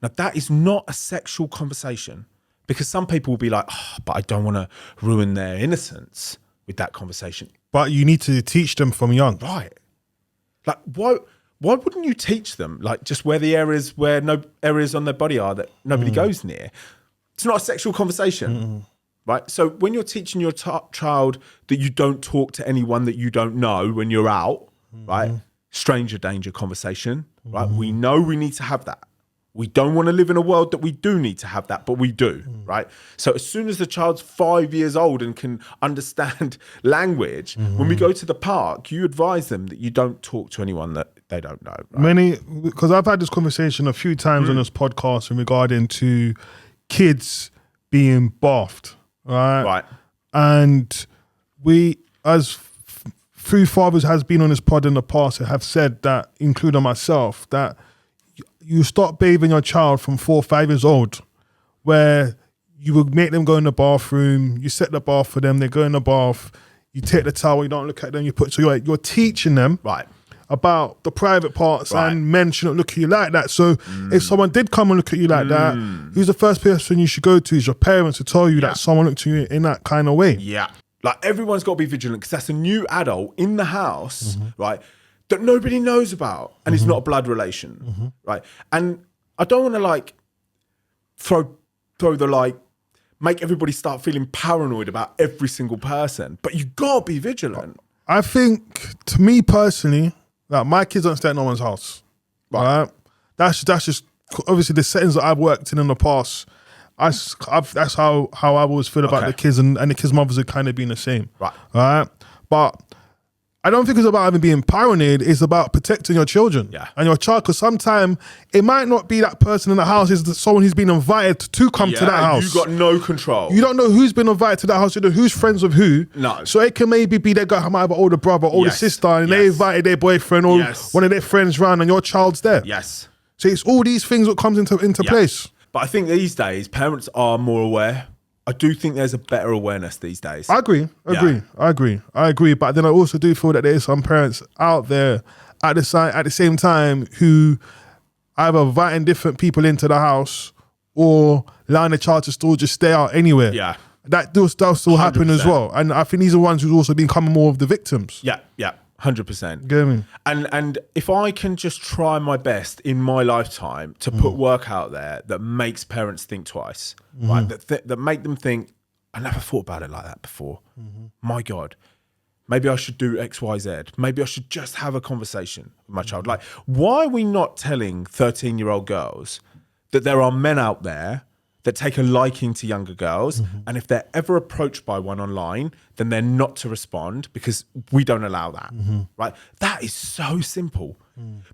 [SPEAKER 1] Now, that is not a sexual conversation, because some people will be like, "Oh, but I don't want to ruin their innocence with that conversation."
[SPEAKER 2] But you need to teach them from young.
[SPEAKER 1] Right. Like, why wouldn't you teach them, like, just where the areas where no areas on their body are that nobody goes near? It's not a sexual conversation, right? So when you're teaching your child that you don't talk to anyone that you don't know when you're out, right? Stranger danger conversation, right? We know we need to have that. We don't want to live in a world that we do need to have that, but we do, right? So as soon as the child's 5 years old and can understand language, when we go to the park, you advise them that you don't talk to anyone that they don't know. Right?
[SPEAKER 2] Because I've had this conversation a few times on this podcast in regarding to kids being bathed, right?
[SPEAKER 1] Right.
[SPEAKER 2] And we, as few fathers has been on this pod in the past, have said that, including myself, that you start bathing your child from 4 or 5 years old, where you would make them go in the bathroom, you set the bath for them, they go in the bath, you take the towel, you don't look at them, so you're teaching them about the private parts, and men shouldn't look at you like that. So if someone did come and look at you like that, who's the first person you should go to? Is your parents to tell you that someone looked at you in that kind of way.
[SPEAKER 1] Yeah. Like, everyone's got to be vigilant, because that's a new adult in the house, right, that nobody knows about, and it's not a blood relation, right? And I don't want to, like, throw the, like, make everybody start feeling paranoid about every single person, but you got to be vigilant.
[SPEAKER 2] I think, to me personally, like, my kids don't stay at no one's house, right? That's just obviously the settings that I've worked in the past. That's how I always feel about the kids, and the kids' mothers are kind of being the same, right? But I don't think it's about even being paranoid. It's about protecting your children and your child, because sometimes it might not be that person in the house. It's someone who's been invited to come to that house.
[SPEAKER 1] You got no control.
[SPEAKER 2] You don't know who's been invited to that house. You know who's friends with who.
[SPEAKER 1] No.
[SPEAKER 2] So it can maybe be they got my older brother, older sister, and they invited their boyfriend or one of their friends round, and your child's there.
[SPEAKER 1] Yes.
[SPEAKER 2] So it's all these things that comes into place.
[SPEAKER 1] But I think these days parents are more aware. I do think there's a better awareness these days.
[SPEAKER 2] I agree. But then I also do feel that there is some parents out there at the same time who either inviting different people into the house, or allowing the child to still just stay out anywhere.
[SPEAKER 1] Yeah.
[SPEAKER 2] That does still happen as
[SPEAKER 1] 100%.
[SPEAKER 2] well. And I think these are ones who's also become more of the victims.
[SPEAKER 1] Yeah, 100%.
[SPEAKER 2] Get me?
[SPEAKER 1] And if I can just try my best in my lifetime to put work out there that makes parents think twice, right? That make them think, I never thought about it like that before. My God, maybe I should do X, Y, Z. Maybe I should just have a conversation with my child. Like, why are we not telling 13-year-old girls that there are men out there that take a liking to younger girls, and if they're ever approached by one online, then they're not to respond because we don't allow that, right? That is so simple.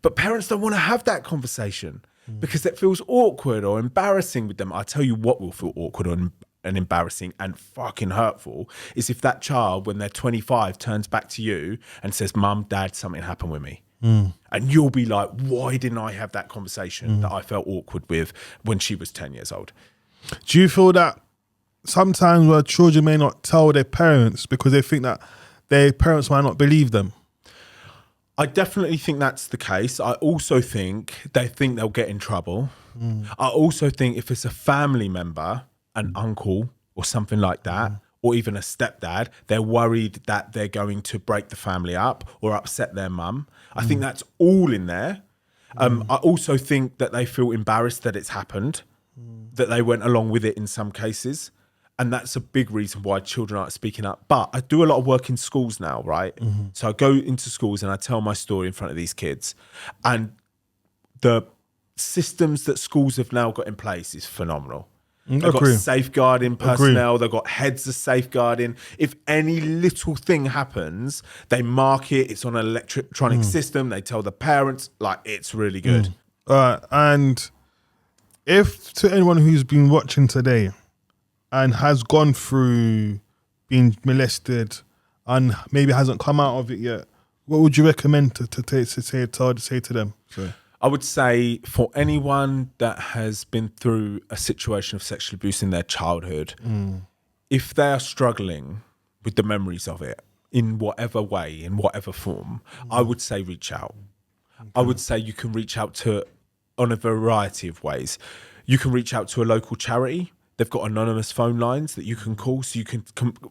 [SPEAKER 1] But parents don't want to have that conversation because it feels awkward or embarrassing with them. I tell you what will feel awkward and embarrassing and fucking hurtful is if that child, when they're 25, turns back to you and says, Mum, Dad, something happened with me. And you'll be like, why didn't I have that conversation that I felt awkward with when she was 10 years old?
[SPEAKER 2] Do you feel that sometimes where children may not tell their parents because they think that their parents might not believe them?
[SPEAKER 1] I definitely think that's the case. I also think they think they'll get in trouble. I also think if it's a family member, an uncle or something like that, or even a stepdad, they're worried that they're going to break the family up or upset their mum. I think that's all in there. I also think that they feel embarrassed that it's happened, that they went along with it in some cases. And that's a big reason why children aren't speaking up. But I do a lot of work in schools now, right? So I go into schools and I tell my story in front of these kids. And the systems that schools have now got in place is phenomenal. They've got safeguarding personnel. They've got heads of safeguarding. If any little thing happens, they mark it. It's on an electronic system. They tell the parents, like, it's really good.
[SPEAKER 2] And if to anyone who's been watching today and has gone through being molested and maybe hasn't come out of it yet, what would you recommend to say to them? Sorry.
[SPEAKER 1] I would say for anyone that has been through a situation of sexual abuse in their childhood, if they are struggling with the memories of it in whatever way, in whatever form, I would say reach out. I would say you can reach out on a variety of ways. You can reach out to a local charity. They've got anonymous phone lines that you can call, so you can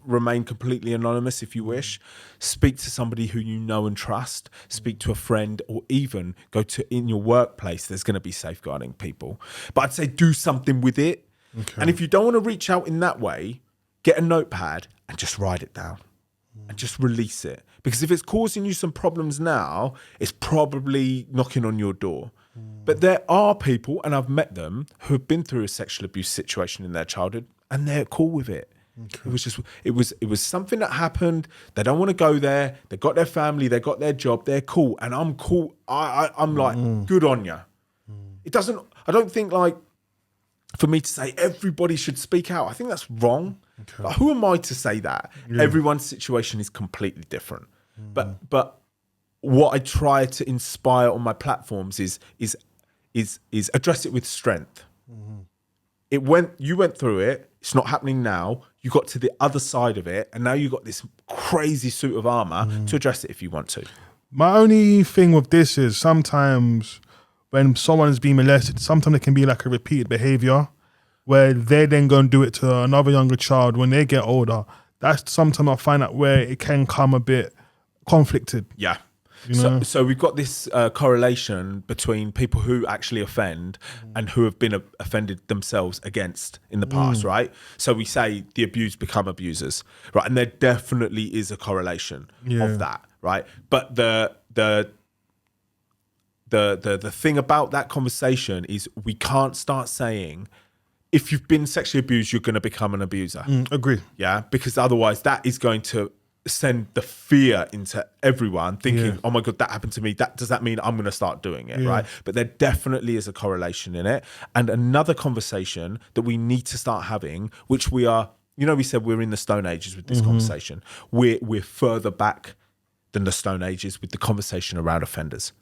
[SPEAKER 1] remain completely anonymous if you wish. Speak to somebody who you know and trust. Speak to a friend, or even go to in your workplace. There's going to be safeguarding people. But I'd say do something with it. Okay. And if you don't want to reach out in that way, get a notepad and just write it down and just release it. Because if it's causing you some problems now, it's probably knocking on your door. But there are people, and I've met them, who have been through a sexual abuse situation in their childhood, and they're cool with it. Okay. It was something that happened. They don't want to go there. They got their family. They got their job. They're cool, and I'm cool. I'm like, good on you. It doesn't. I don't think like for me to say everybody should speak out. I think that's wrong. Okay. Like, who am I to say that? Yeah. Everyone's situation is completely different. But what I try to inspire on my platforms is address it with strength. You went through it. It's not happening now. You got to the other side of it, and now you got this crazy suit of armor to address it if you want to.
[SPEAKER 2] My only thing with this is sometimes when someone is being molested, sometimes it can be like a repeated behavior where they then go and do it to another younger child when they get older. That's sometimes I find out where it can come a bit conflicted.
[SPEAKER 1] Yeah. So we've got this correlation between people who actually offend and who have been offended themselves against in the past, right? So we say the abused become abusers, right? And there definitely is a correlation of that, right? But the thing about that conversation is we can't start saying, if you've been sexually abused, you're going to become an abuser.
[SPEAKER 2] Agree.
[SPEAKER 1] Yeah, because otherwise that is going to send the fear into everyone thinking, oh my God, that happened to me. Does that mean I'm going to start doing it, right? But there definitely is a correlation in it. And another conversation that we need to start having, which we are, we said we're in the Stone Ages with this conversation. We're further back than the Stone Ages with the conversation around offenders.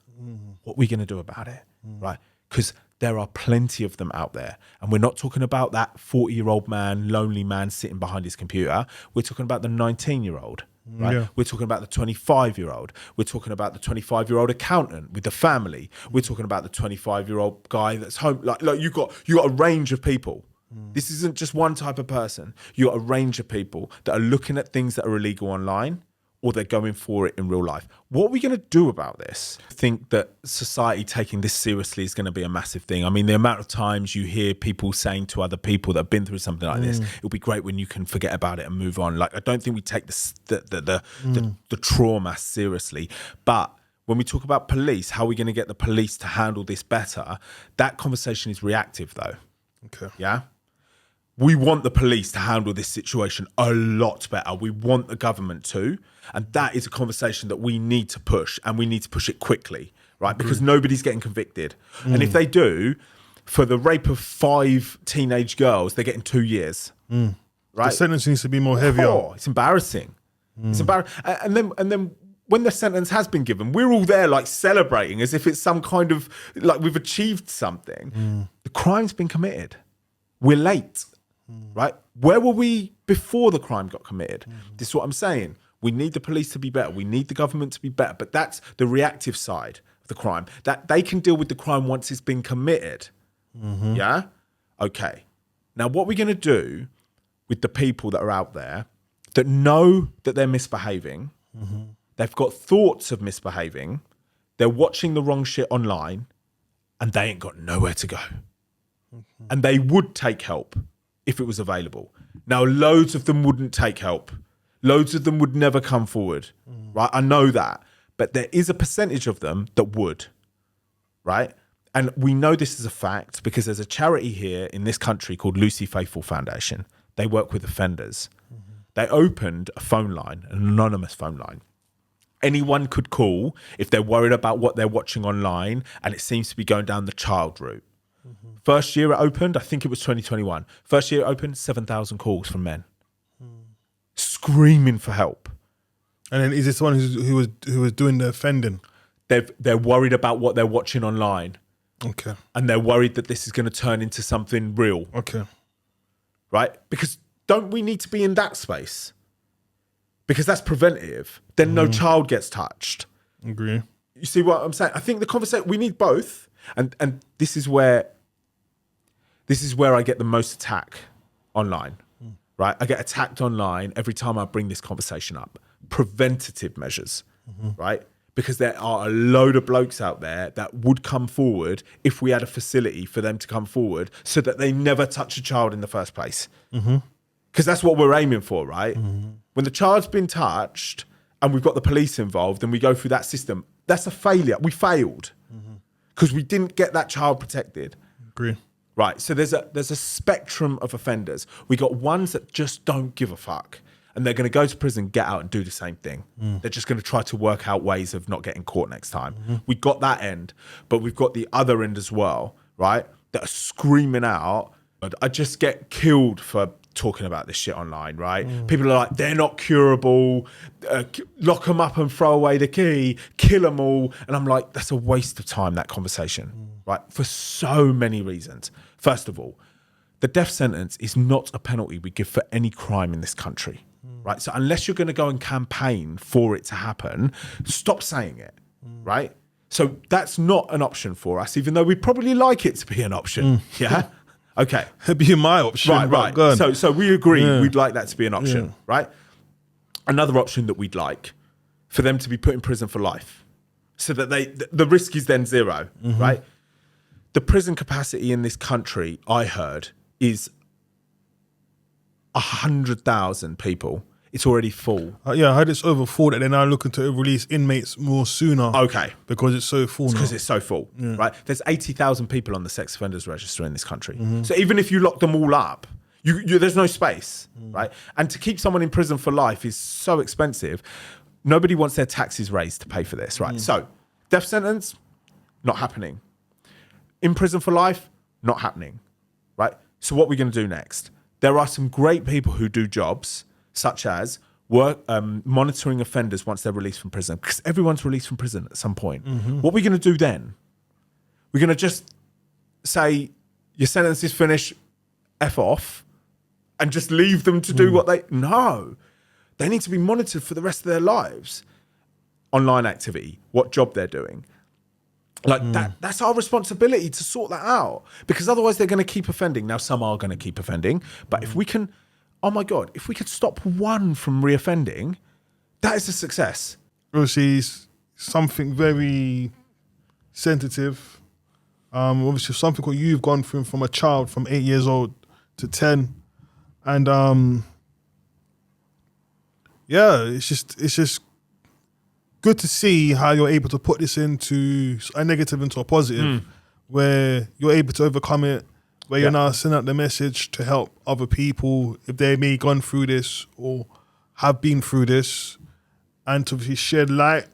[SPEAKER 1] What are we going to do about it, right? Because There are plenty of them out there. And we're not talking about that 40-year-old man, lonely man sitting behind his computer. We're talking about the 19-year-old, right?
[SPEAKER 2] Yeah.
[SPEAKER 1] We're talking about the 25-year-old. We're talking about the 25-year-old accountant with the family. We're talking about the 25-year-old guy that's home. Like you got a range of people. This isn't just one type of person. You got a range of people that are looking at things that are illegal online, or they're going for it in real life. What are we going to do about this? I think that society taking this seriously is going to be a massive thing. I mean, the amount of times you hear people saying to other people that have been through something like this, it'll be great when you can forget about it and move on. Like, I don't think we take the trauma seriously. But when we talk about police, how are we going to get the police to handle this better? That conversation is reactive, though.
[SPEAKER 2] Okay.
[SPEAKER 1] Yeah? We want the police to handle this situation a lot better. We want the government to. And that is a conversation that we need to push, and we need to push it quickly, right? Because nobody's getting convicted. And if they do, for the rape of 5 teenage girls, they're getting 2 years, right?
[SPEAKER 2] The sentence needs to be more heavier.
[SPEAKER 1] Oh, it's embarrassing. It's embarrassing. And then when the sentence has been given, we're all there like celebrating as if it's some kind of, like we've achieved something. The crime's been committed. We're late. Right? Where were we before the crime got committed? This is what I'm saying. We need the police to be better. We need the government to be better. But that's the reactive side of the crime. That they can deal with the crime once it's been committed. Yeah? Okay. Now, what we're going to do with the people that are out there that know that they're misbehaving, they've got thoughts of misbehaving, they're watching the wrong shit online, and they ain't got nowhere to go. And they would take help if it was available. Now, loads of them wouldn't take help. Loads of them would never come forward, right? I know that. But there is a percentage of them that would, right? And we know this is a fact because there's a charity here in this country called Lucy Faithful Foundation. They work with offenders. They opened a phone line, an anonymous phone line. Anyone could call if they're worried about what they're watching online and it seems to be going down the child route. First year it opened, I think it was 2021. First year it opened, 7,000 calls from men. Screaming for help.
[SPEAKER 2] And then is this one who was doing the offending?
[SPEAKER 1] They're worried about what they're watching online.
[SPEAKER 2] Okay.
[SPEAKER 1] And they're worried that this is going to turn into something real.
[SPEAKER 2] Okay.
[SPEAKER 1] Right? Because don't we need to be in that space? Because that's preventative. Then no child gets touched.
[SPEAKER 2] Agree.
[SPEAKER 1] You see what I'm saying? I think the conversation, we need both. And this is where I get the most attack online, right? I get attacked online every time I bring this conversation up. Preventative measures, right? Because there are a load of blokes out there that would come forward if we had a facility for them to come forward so that they never touch a child in the first place. Because that's what we're aiming for, right? When the child's been touched and we've got the police involved and we go through that system, that's a failure. We failed because we didn't get that child protected.
[SPEAKER 2] Agree.
[SPEAKER 1] Right, so there's a spectrum of offenders. We got ones that just don't give a fuck, and they're going to go to prison, get out, and do the same thing. They're just going to try to work out ways of not getting caught next time. We got that end, but we've got the other end as well, right? That are screaming out, I just get killed for talking about this shit online, right? People are like, they're not curable, lock them up and throw away the key, kill them all. And I'm like, that's a waste of time, that conversation, right? For so many reasons. First of all, the death sentence is not a penalty we give for any crime in this country, right? So unless you're going to go and campaign for it to happen, stop saying it, right? So that's not an option for us, even though we'd probably like it to be an option, yeah? Okay.
[SPEAKER 2] It'd be my option.
[SPEAKER 1] Right. So we agree we'd like that to be an option, right? Another option that we'd like for them to be put in prison for life so that the risk is then zero, right? The prison capacity in this country, I heard, is 100,000 people. It's already full.
[SPEAKER 2] Yeah, I heard it's over full that they're now looking to release inmates more sooner.
[SPEAKER 1] Okay.
[SPEAKER 2] Because it's so full now.
[SPEAKER 1] Because it's so full, right? There's 80,000 people on the sex offenders register in this country. So even if you lock them all up, there's no space, right? And to keep someone in prison for life is so expensive. Nobody wants their taxes raised to pay for this, right? So death sentence, not happening. In prison for life, not happening, right? So what are we going to do next? There are some great people who do jobs such as monitoring offenders once they're released from prison, because everyone's released from prison at some point. What are we going to do then? We're going to just say your sentence is finished, F off, and just leave them to do what they... No. They need to be monitored for the rest of their lives. Online activity, what job they're doing. Like that's our responsibility to sort that out, because otherwise they're going to keep offending. Now, some are going to keep offending, but if we can, oh my God, if we could stop one from reoffending, that is a success.
[SPEAKER 2] Obviously, it's something very sensitive. Obviously, something what you've gone through from a child from 8 years old to 10. And yeah, it's just good to see how you're able to put this into a negative into a positive, where you're able to overcome it, where you're now sending out the message to help other people if they may have gone through this or have been through this, and to obviously shed light.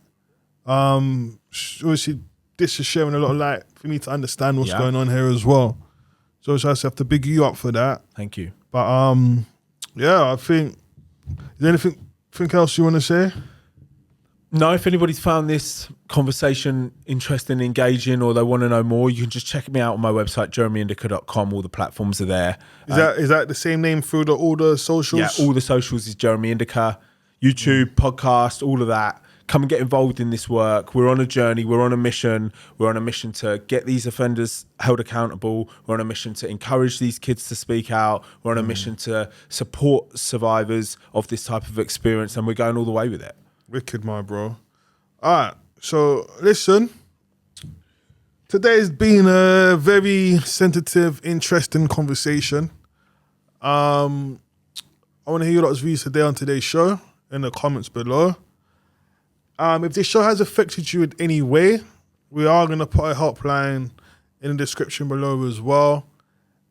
[SPEAKER 2] Obviously, this is sharing a lot of light for me to understand what's going on here as well. So I just have to big you up for that.
[SPEAKER 1] Thank you.
[SPEAKER 2] But yeah, I think, is there anything else you want to say?
[SPEAKER 1] No, if anybody's found this conversation interesting, engaging, or they want to know more, you can just check me out on my website, jeremyindika.com. All the platforms are there.
[SPEAKER 2] Is that the same name through all the socials?
[SPEAKER 1] Yeah, all the socials is Jeremy Indika, YouTube, podcast, all of that. Come and get involved in this work. We're on a journey. We're on a mission. We're on a mission to get these offenders held accountable. We're on a mission to encourage these kids to speak out. We're on a mission to support survivors of this type of experience, and we're going all the way with it.
[SPEAKER 2] Wicked, my bro. All right, so listen. Today's been a very sensitive, interesting conversation. I want to hear your lot's views today on today's show in the comments below. If this show has affected you in any way, we are going to put a helpline in the description below as well.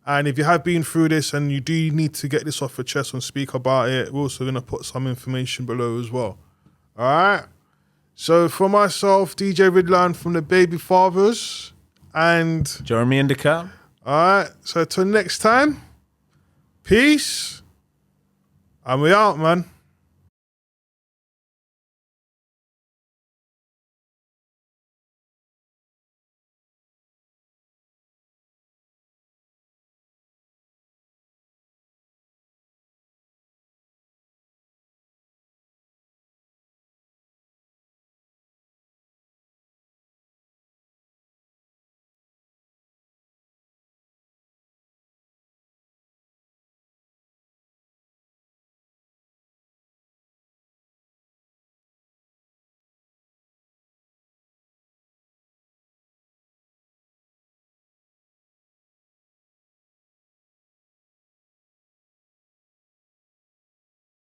[SPEAKER 2] And if you have been through this and you do need to get this off your chest and speak about it, we're also going to put some information below as well. All right. So for myself, DJ Ridler from the Baby Fathers, and
[SPEAKER 1] Jeremy Indika.
[SPEAKER 2] All right. So till next time, peace. And we out, man.